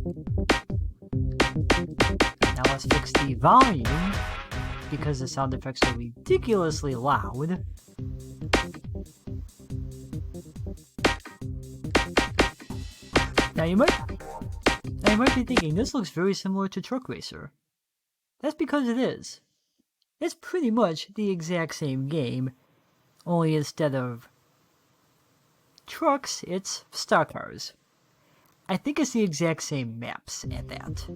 Now let's fix the volume, because the sound effects are ridiculously loud. Now you might be thinking, this looks very similar to Truck Racer. That's because it is. It's pretty much the exact same game, only instead of trucks, it's stock cars. I think it's the exact same maps at that.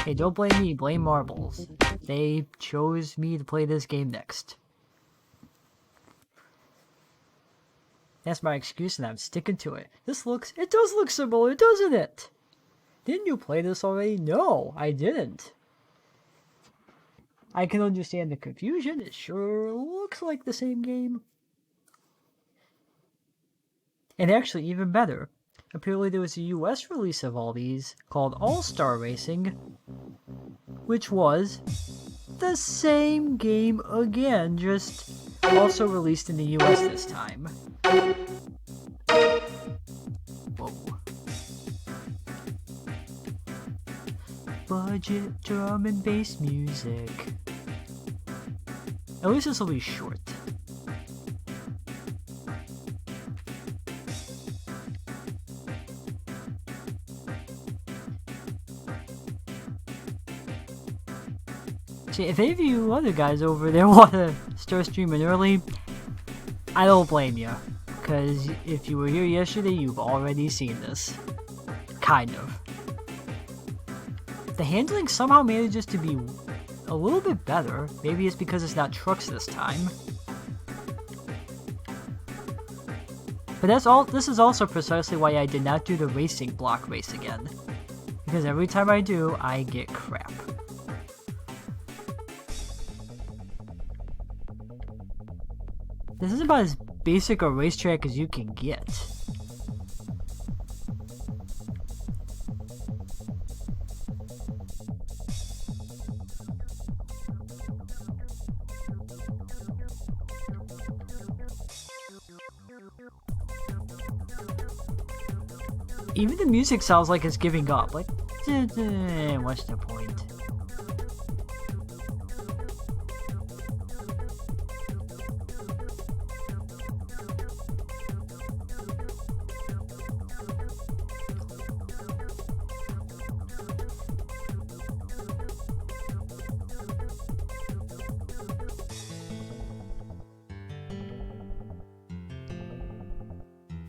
Hey, don't blame me, blame Marbles. They chose me to play this game next. That's my excuse and I'm sticking to it. It does look similar, doesn't it? Didn't you play this already? No, I didn't. I can understand the confusion, it sure looks like the same game. And actually, even better, apparently there was a US release of all these called All-Star Racing, which was the same game again, just also released in the US this time. Whoa. Budget drum and bass music. At least this will be short. See, if any of you other guys over there want to start streaming early, I don't blame you. Because if you were here yesterday, you've already seen this. Kind of. The handling somehow manages to be a little bit better. Maybe it's because it's not trucks this time. But this is also precisely why I did not do the racing block race again. Because every time I do, I get crap. This is about as basic a racetrack as you can get. Even the music sounds like it's giving up. Like, what's the point?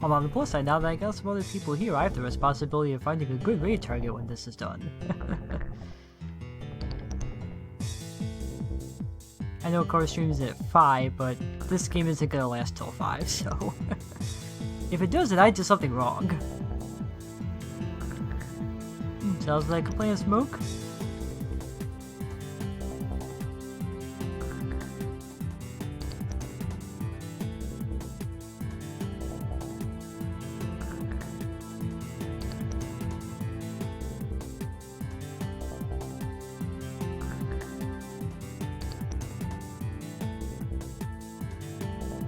On the plus side, now that I got some other people here, I have the responsibility of finding a good raid target when this is done. I know car streams at 5, but this game isn't gonna last till 5, so... if it does, then I did something wrong. Sounds like a plan of smoke.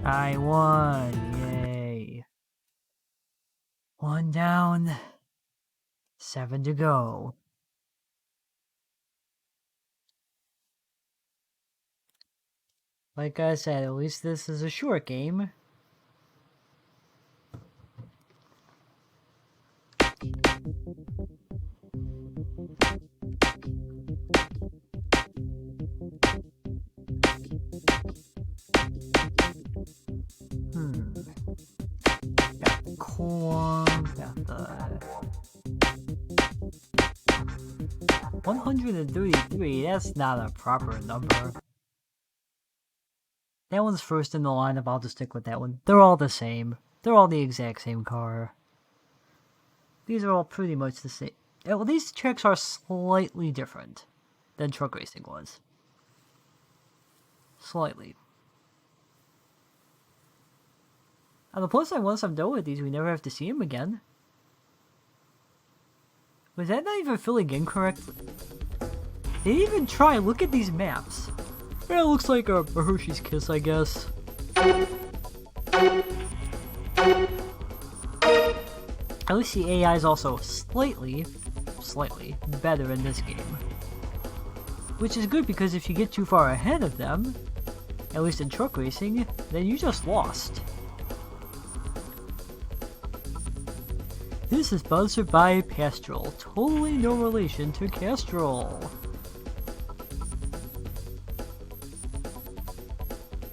I won, yay. 1 down, 7 to go. Like I said, at least this is a short game. Got the corn, got the 133, that's not a proper number. That one's first in the lineup, I'll just stick with that one. They're all the same. They're all the exact same car. These are all pretty much the same. Well, these tracks are slightly different than truck racing was. Slightly. On the plus side, once I'm done with these, we never have to see him again. Was that not even filling in correctly? They didn't even try. Look at these maps. Yeah, it looks like a Hershey's Kiss, I guess. At least the AI is also slightly better in this game. Which is good because if you get too far ahead of them, at least in truck racing, then you just lost. This is sponsored by Pastoral, totally no relation to Castrol.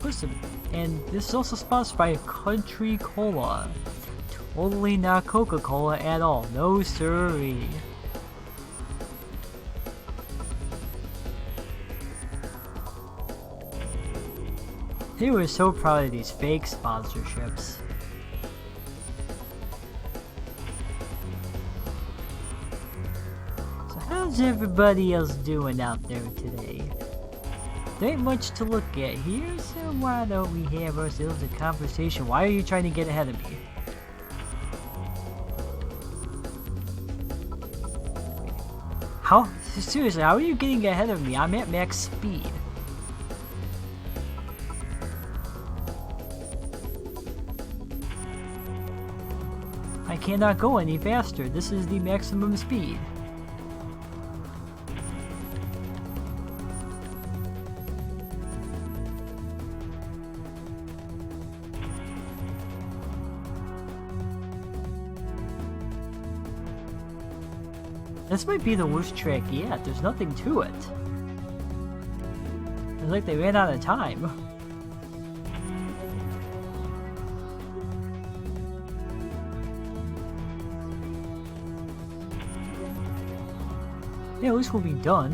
Listen, and this is also sponsored by Country Cola. Totally not Coca-Cola at all, no siree. They were so proud of these fake sponsorships. So how's everybody else doing out there today? There ain't much to look at here, so why don't we have ourselves a conversation? Why are you trying to get ahead of me? How? Seriously, how are you getting ahead of me? I'm at max speed. I cannot go any faster. This is the maximum speed. This might be the worst track yet. There's nothing to it. It's like they ran out of time. Yeah, at least we'll be done.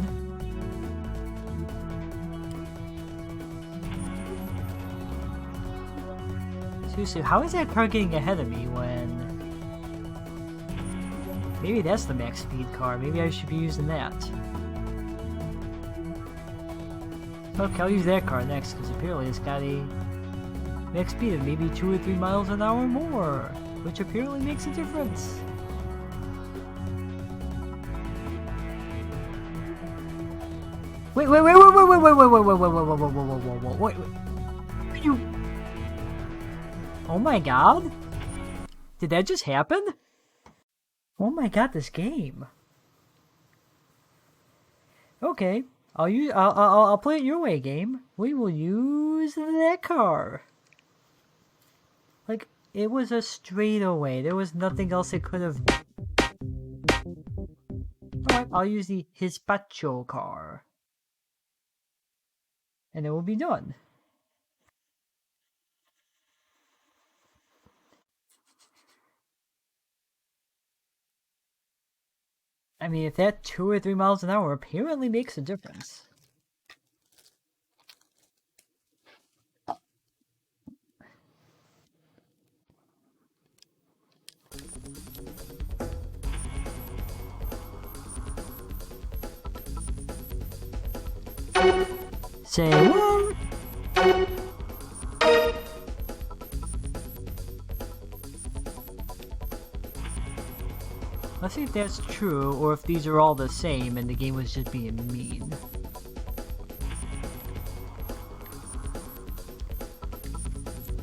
Seriously, how is that car getting ahead of me when... Maybe that's the max speed car. Maybe I should be using that. Okay, I'll use that car next, because apparently it's got a max speed of maybe 2 or 3 miles an hour more, which apparently makes a difference. Wait, you... Oh my god? Did that just happen? Oh my god, this game. Okay, I'll play it your way, game. We will use that car. Like, it was a straightaway. There was nothing else it could have. Alright, I'll use the Hispacho car. And it will be done. I mean, if that 2 or 3 miles an hour apparently makes a difference. Say what? Let's see if that's true, or if these are all the same and the game was just being mean.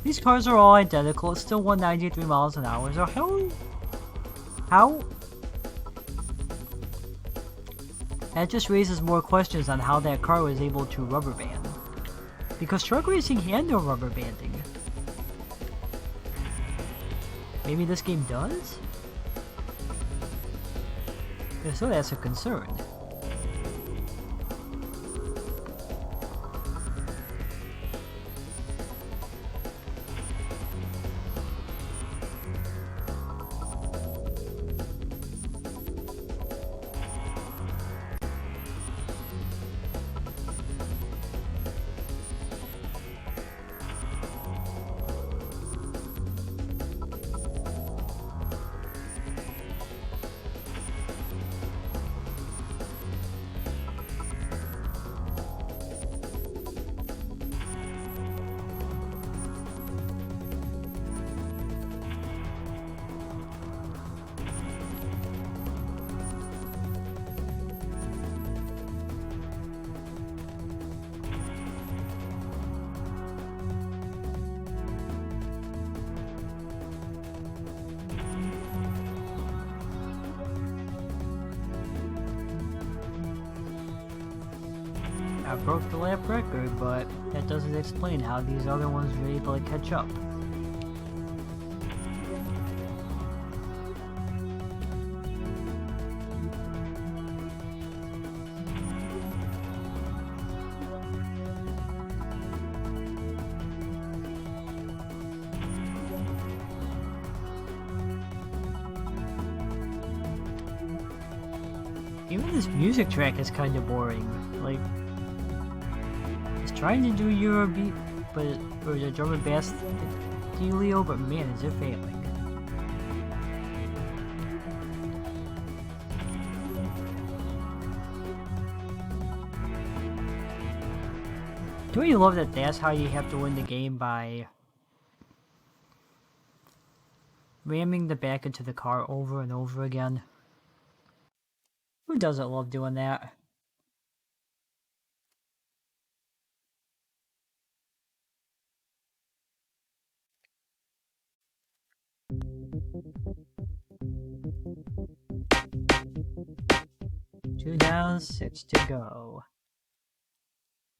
These cars are all identical, it's still 193 miles an hour, so how? That just raises more questions on how that car was able to rubber band. Because truck racing had no rubber banding. Maybe this game does? If so, that's a concern. I broke the lap record, but that doesn't explain how these other ones were able to catch up. Even this music track is kind of boring. Like, it's trying to do Eurobeat, or the drum and bass dealio, but man, is it failing. Don't you love that that's how you have to win the game, by ramming the back into the car over and over again? Who doesn't love doing that? Two down, 6 to go.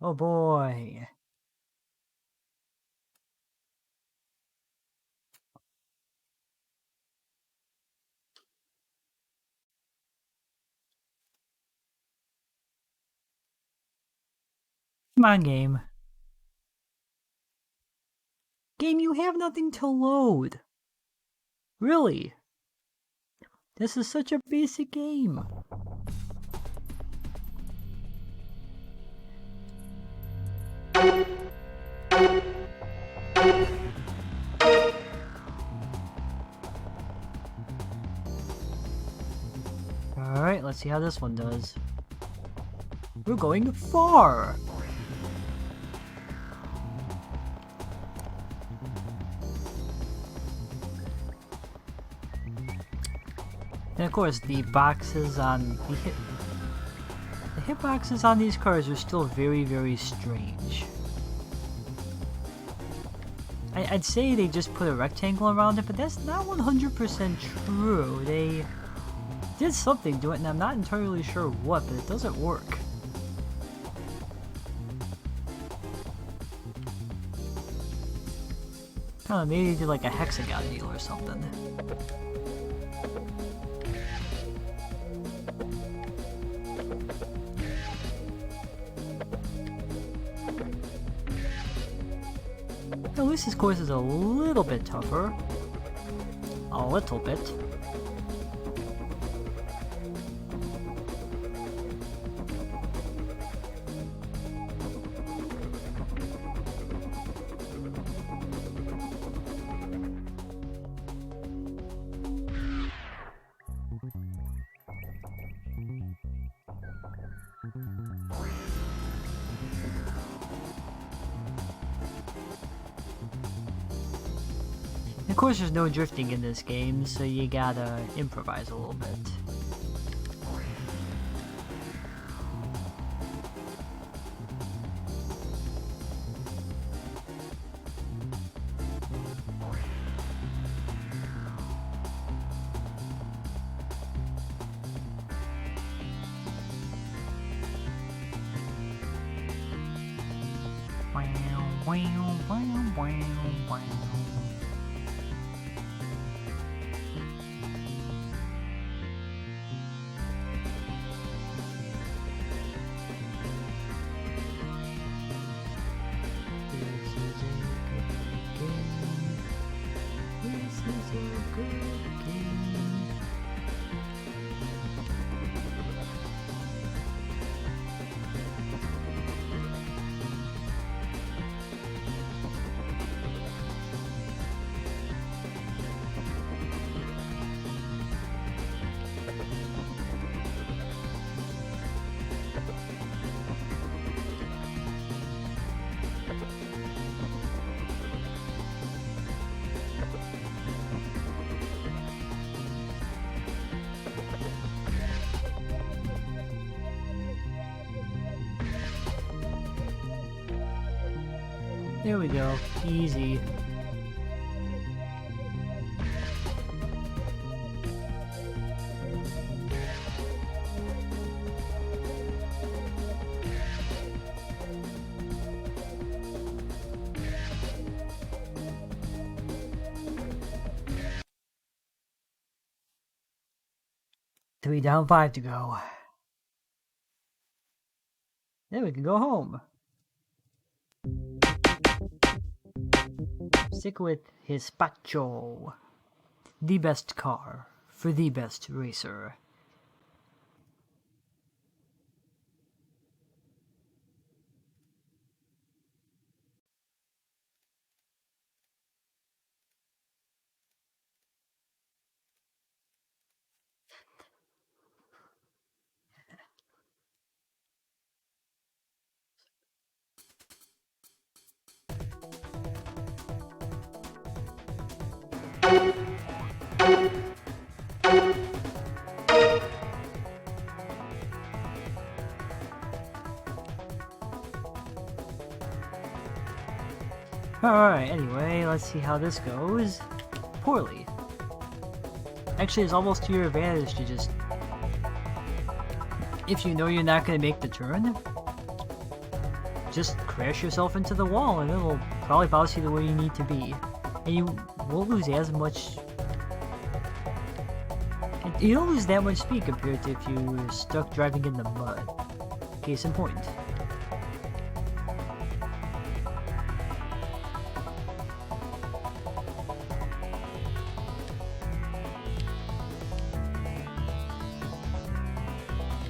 Oh boy. Come on, game. Game, you have nothing to load. Really? This is such a basic game. Alright, let's see how this one does. We're going far! And of course, the boxes on the hitboxes on these cars are still very, very strange. I'd say they just put a rectangle around it, but that's not 100% true. They did something to it, and I'm not entirely sure what, but it doesn't work. I don't know, maybe they did like a hexagon deal or something. At least this course is a little bit tougher. A little bit. Of course, there's no drifting in this game, so you gotta improvise a little bit. There we go. Easy. 3 down, 5 to go. Then we can go home. Stick with his Pacho. The best car for the best racer. Alright, anyway, let's see how this goes. Poorly. Actually, it's almost to your advantage to just... If you know you're not going to make the turn, just crash yourself into the wall and it'll probably bounce you to where you need to be. And you won't lose as much... You don't lose that much speed compared to if you were stuck driving in the mud. Case in point.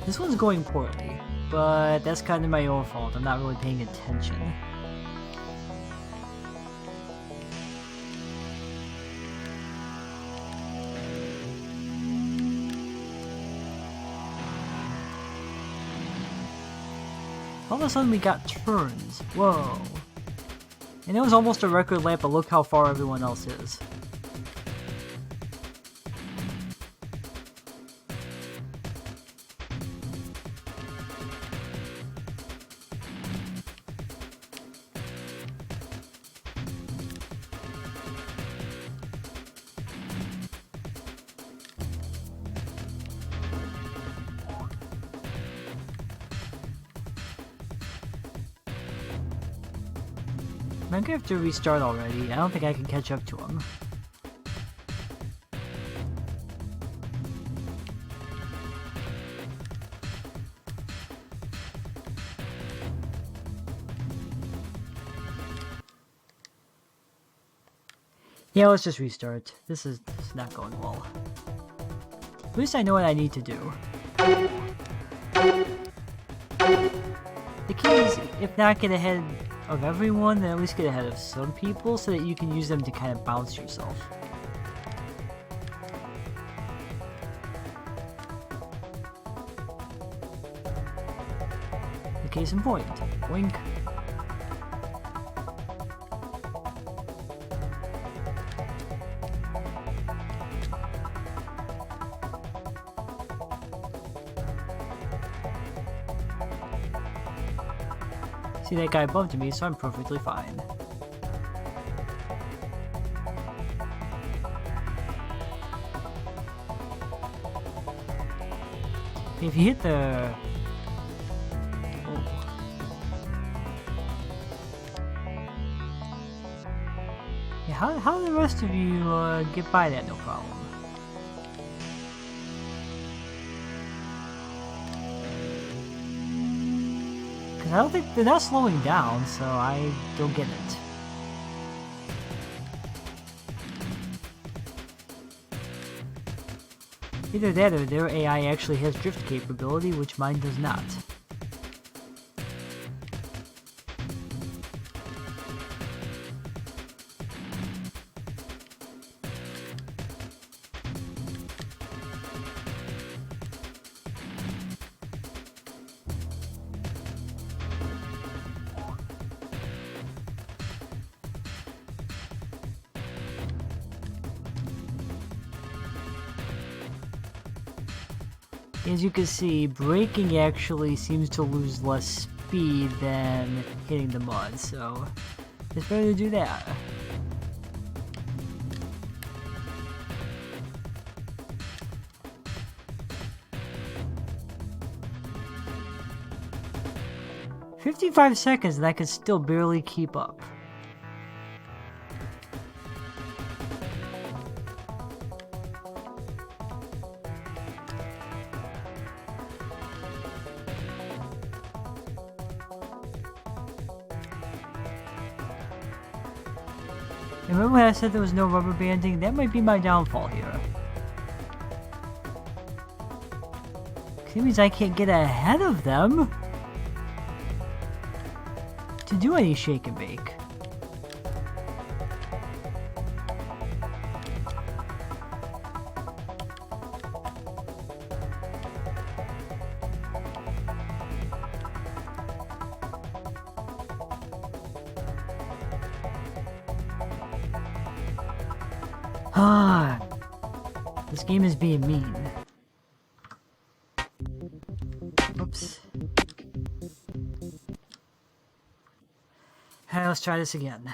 This one's going poorly, but that's kind of my own fault. I'm not really paying attention. All of a sudden we got turns. Whoa. And it was almost a record lap, but look how far everyone else is. I'm gonna have to restart already. I don't think I can catch up to him. Yeah, let's just restart. This is not going well. At least I know what I need to do. The key is, if not get ahead of everyone, then at least get ahead of some people so that you can use them to kind of bounce yourself. The case in point. Wink. See, that guy bumped me, so I'm perfectly fine. If you hit the... Oh. Yeah, how do the rest of you get by that no problem? I don't think they're not slowing down, so I don't get it. Either that or their AI actually has drift capability, which mine does not. As you can see, braking actually seems to lose less speed than hitting the mud, so it's better to do that. "55 seconds and I can still barely keep up." And remember when I said there was no rubber banding? That might be my downfall here. It means I can't get ahead of them to do any shake and bake. Ah, this game is being mean. Oops. Alright, let's try this again.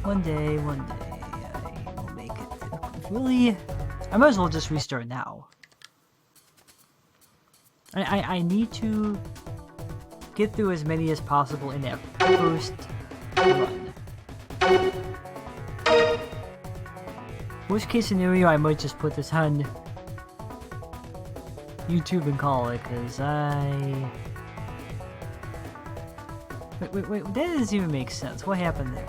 One day, I will make it. Really? I might as well just restart now. I need to get through as many as possible in that first run. Worst case scenario, I might just put this on YouTube and call it, because Wait, that doesn't even make sense. What happened there?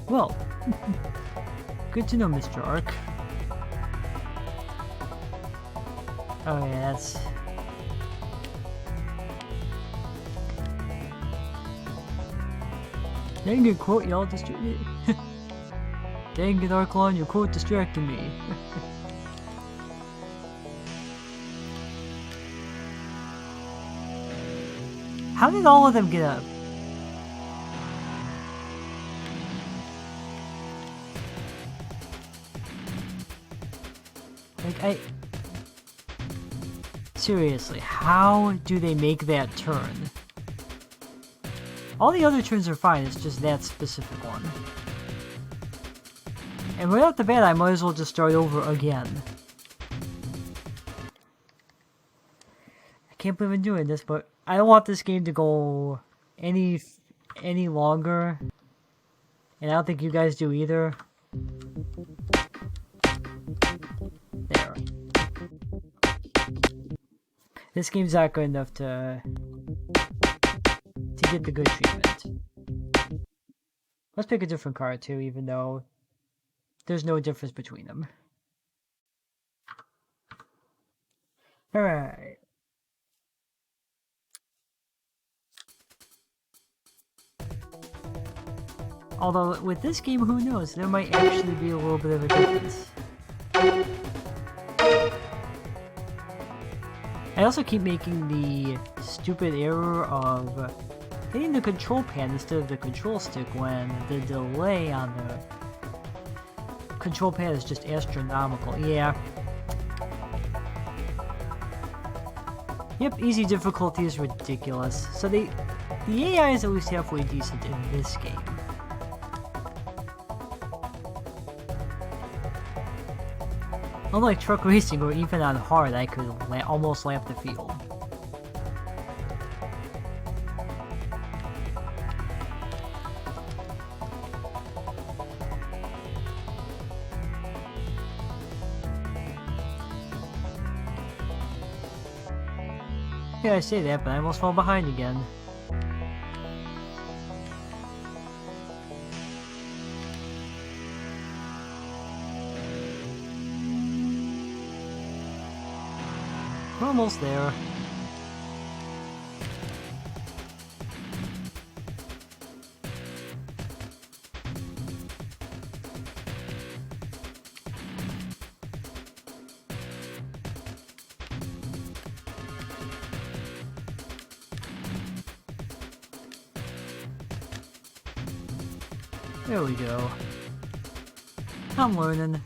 Well, good to know, Mr. Ark. Oh yeah, that's... Dang it, quote, y'all distracted. Dang it, Arklon, your quote distracted me. How did all of them get up? Like, seriously, how do they make that turn? All the other turns are fine, it's just that specific one. And right off the bat, I might as well just start over again. I can't believe I'm doing this, but I don't want this game to go any longer. And I don't think you guys do either. There. This game's not good enough to get the good treatment. Let's pick a different card too, even though there's no difference between them. Alright. Although, with this game, who knows? There might actually be a little bit of a difference. I also keep making the stupid error of hitting the control pad instead of the control stick when the delay on the control pad is just astronomical. Yeah. Yep, easy difficulty is ridiculous. So the AI is at least halfway decent in this game. Unlike truck racing, or even on hard, I could almost lap the field. Yeah, I say that, but I almost fell behind again. We're almost there. There we go. I'm learning.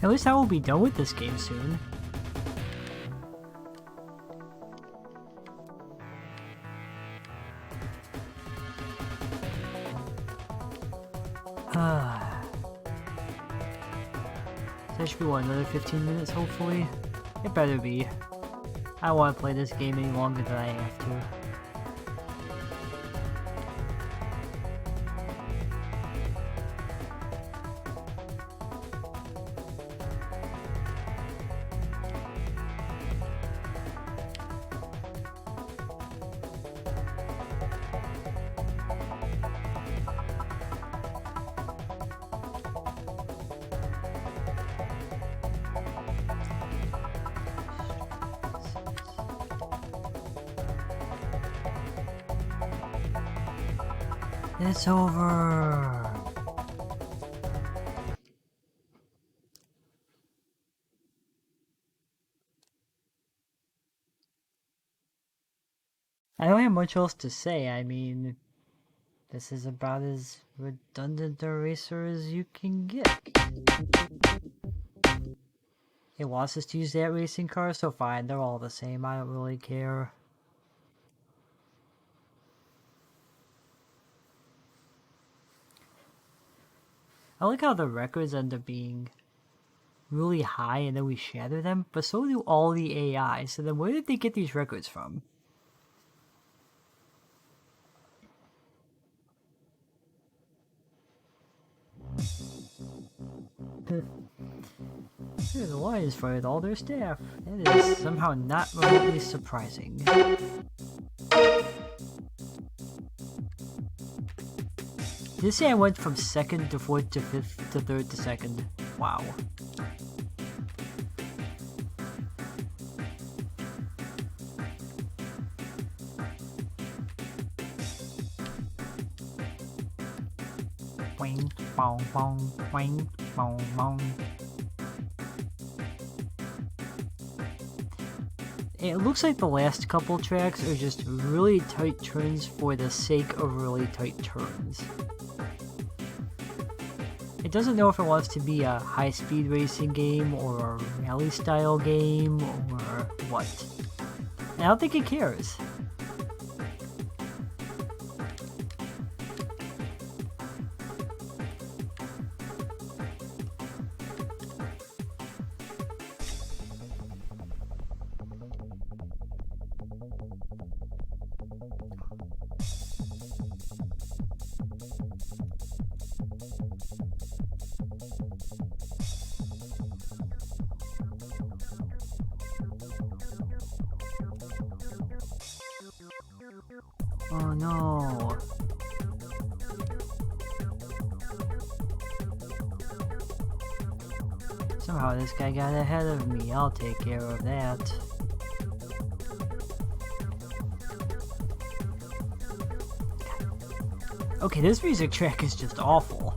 At least I will be done with this game soon. That should be what, another 15 minutes hopefully? It better be. I don't want to play this game any longer than I have to. It's over! I don't have much else to say. I mean, this is about as redundant a racer as you can get. It wants us to use that racing car, so fine, they're all the same, I don't really care. I like how the records end up being really high and then we shatter them, but so do all the AI, so then where did they get these records from? The Lions fired all their staff. That is somehow not remotely surprising. Did you say I went from 2nd to 4th to 5th to 3rd to 2nd? Wow. Wing, bong, bong, wing, bong, bong. It looks like the last couple tracks are just really tight turns for the sake of really tight turns. It doesn't know if it wants to be a high-speed racing game or a rally-style game or what. And I don't think it cares. Oh no. Somehow this guy got ahead of me. I'll take care of that. Okay, this music track is just awful.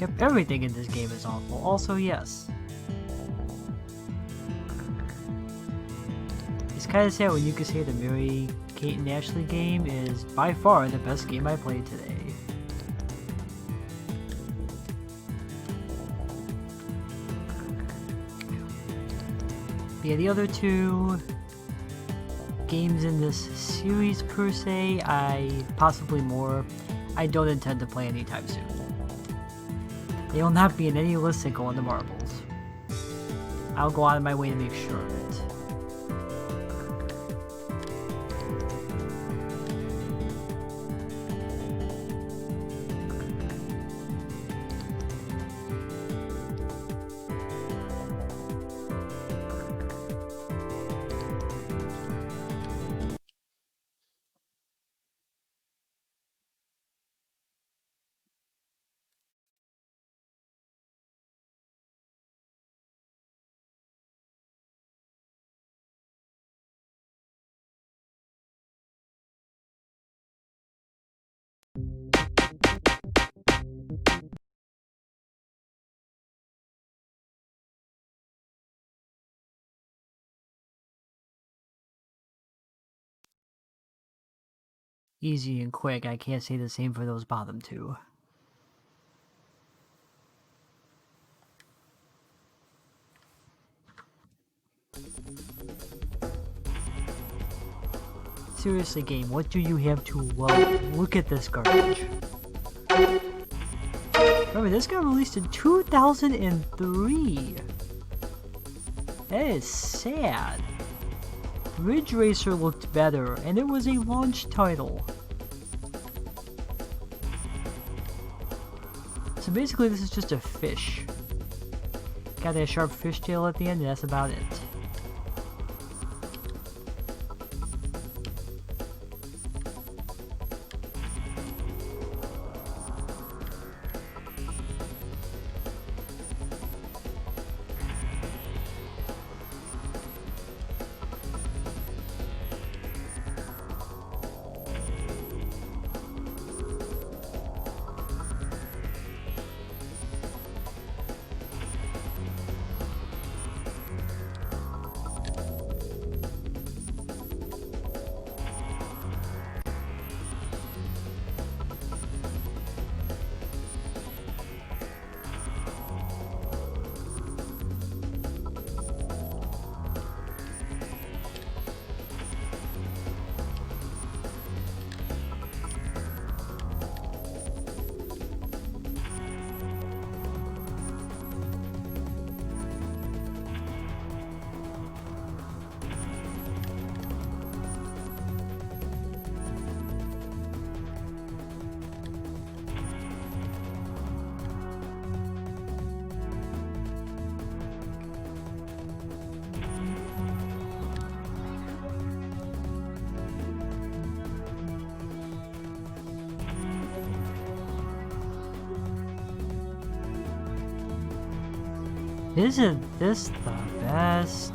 Yep, everything in this game is awful. Also, yes. It's kind of sad when you can say the Mary, Kate, and Ashley game is by far the best game I played today. But yeah, the other two games in this series per se, possibly more, I don't intend to play anytime soon. They will not be in any list that go on the marbles. I'll go out of my way to make sure of it. Easy and quick. I can't say the same for those bottom two. Seriously, game, what do you have to load? Look at this garbage. Remember, this got released in 2003. That is sad. Ridge Racer looked better, and it was a launch title. So basically, this is just a fish. Got that sharp fish tail at the end, and that's about it. Isn't this the best?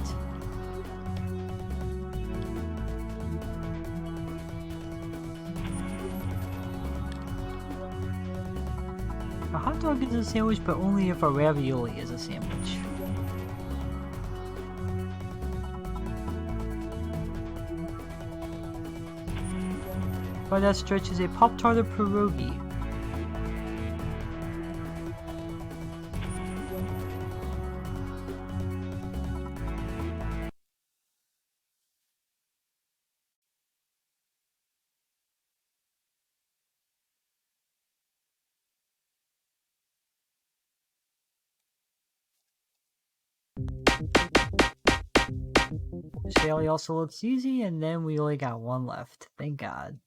A hot dog is a sandwich, but only if a ravioli is a sandwich. By that stretch is a Pop-Tart or pierogi. Shelly also looks easy, and then we only got one left. Thank God.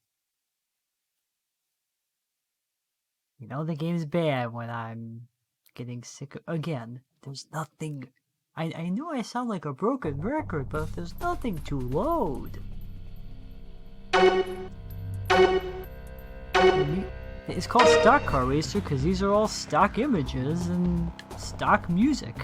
You know the game's bad when I'm getting sick again. There's nothing. I know I sound like a broken record, but there's nothing to load. It's called Stock Car Racer because these are all stock images and stock music.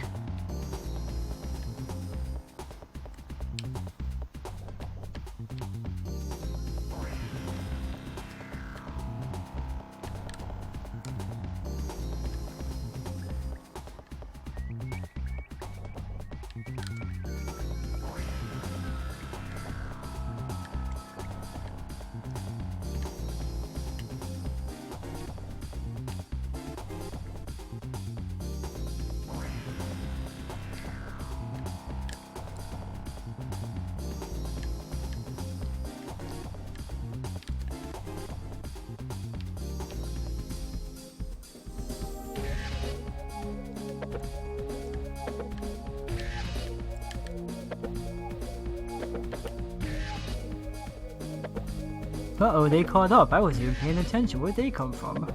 Uh-oh, they caught up. I wasn't even paying attention. Where'd they come from?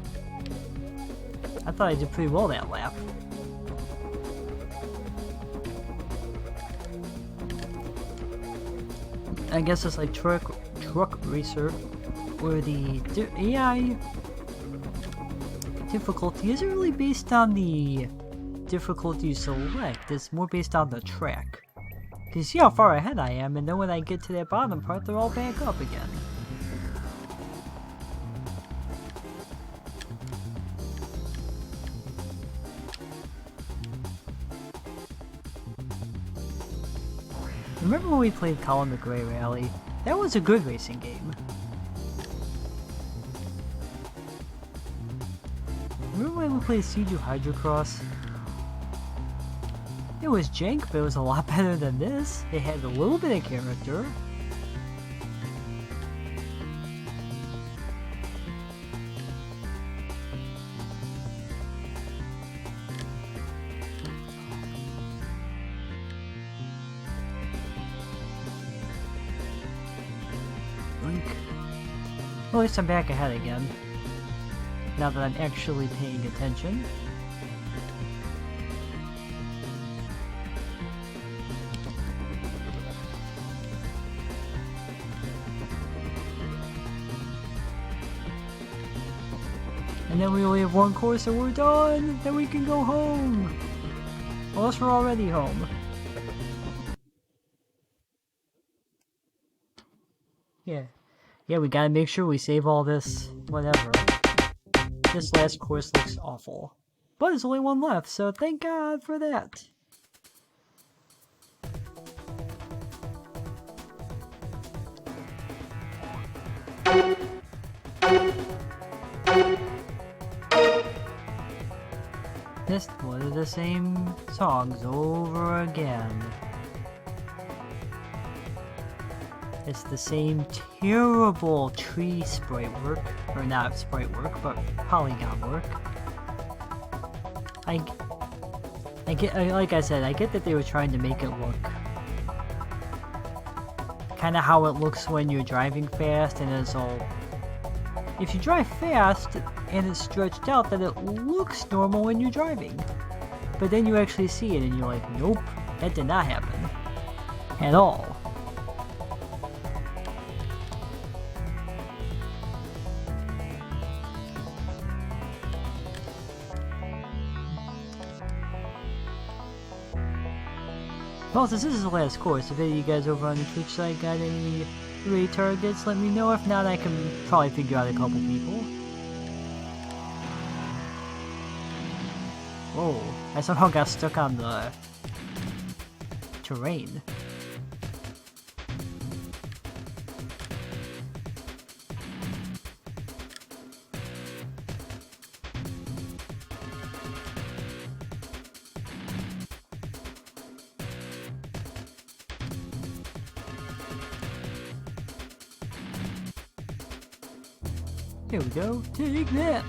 I thought I did pretty well that lap. I guess it's like Truck Racer, where the AI difficulty isn't really based on the difficulty you select. It's more based on the track. You see how far ahead I am, and then when I get to that bottom part, they're all back up again. Remember when we played Colin McRae Rally? That was a good racing game. Remember when we played Siege of Hydrocross? It was jank, but it was a lot better than this. It had a little bit of character. Well, at least I'm back ahead again. Now that I'm actually paying attention. And then we only have one course and we're done! Then we can go home! Unless we're already home. Yeah, we gotta make sure we save all this, whatever. This last course looks awful. But there's only one left, so thank God for that. This was the same songs over again. It's the same terrible tree sprite work, or not sprite work, but polygon work. I get, like I said, I get that they were trying to make it look kind of how it looks when you're driving fast, and it's all. If you drive fast and it's stretched out, then it looks normal when you're driving. But then you actually see it, and you're like, nope, that did not happen at all. Well, since this is the last course, if any of you guys over on the Twitch side got any raid targets, let me know. If not, I can probably figure out a couple people. Whoa, I somehow got stuck on the terrain. Here we go, take that!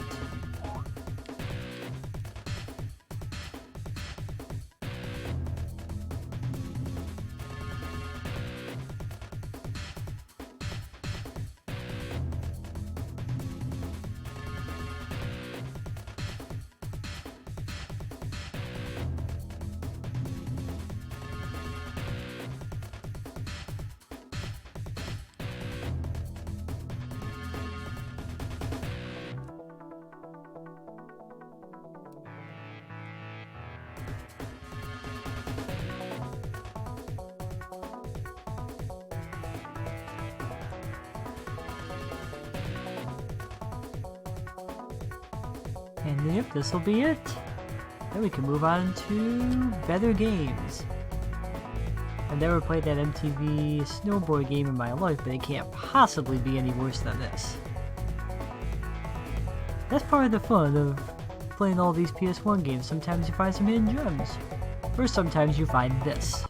And yep, this will be it. Then we can move on to better games. I've never played that MTV snowboard game in my life, but it can't possibly be any worse than this. That's part of the fun of playing all these PS1 games. Sometimes you find some hidden gems. Or sometimes you find this.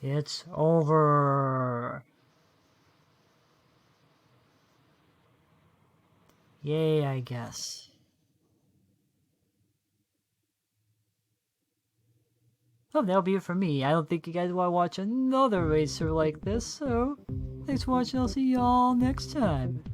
It's over. Yay, I guess. Well, that'll be it for me. I don't think you guys want to watch another racer like this, so thanks for watching. I'll see y'all next time.